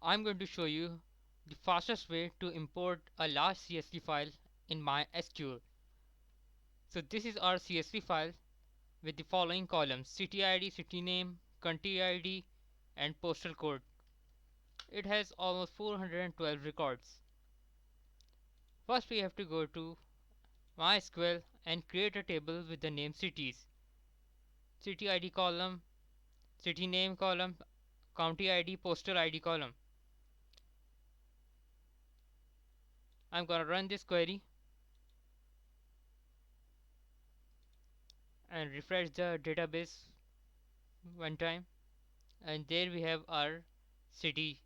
I'm going to show you the fastest way to import a large CSV file in MySQL. So this is our CSV file with the following columns: city ID, city name, country ID, and postal code. It has almost 412 records. First we have to go to MySQL and create a table with the name cities. City ID column, city name column, county ID, postal ID column. I'm gonna run this query and refresh the database one time, and there we have our city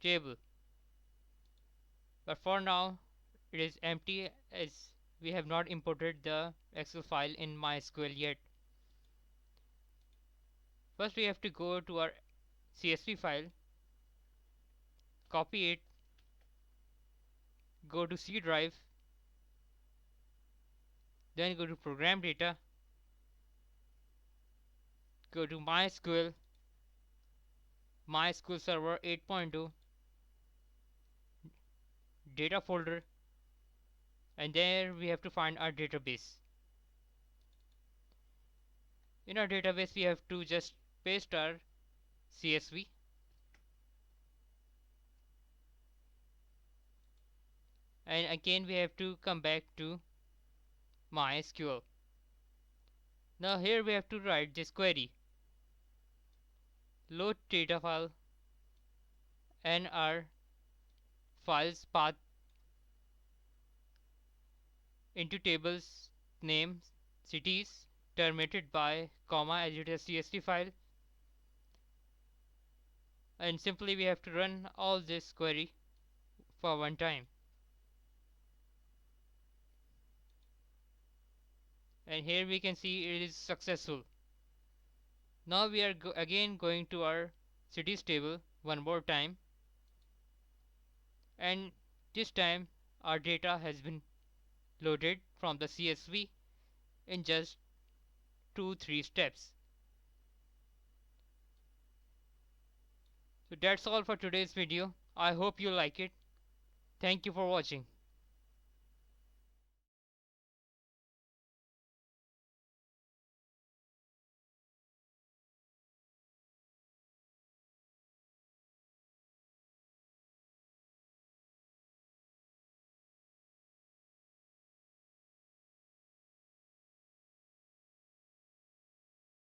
table. But for now it is empty as we have not imported the Excel file in MySQL yet. First we have to go to our CSV file, copy it, go to C drive, then go to program data, go to MySQL Server 8.2, data folder, and there we have to find our database. In our database we have to just paste our CSV, and again we have to come back to MySQL. Now here we have to write this query: load data file and our file's path into tables name cities terminated by comma as it is CSV file, and simply we have to run all this query for one time. And here we can see it is successful. Now we are again going to our cities table one more time, and this time our data has been loaded from the CSV in just 2-3 steps. So that's all for today's video. I hope you like it. Thank you for watching.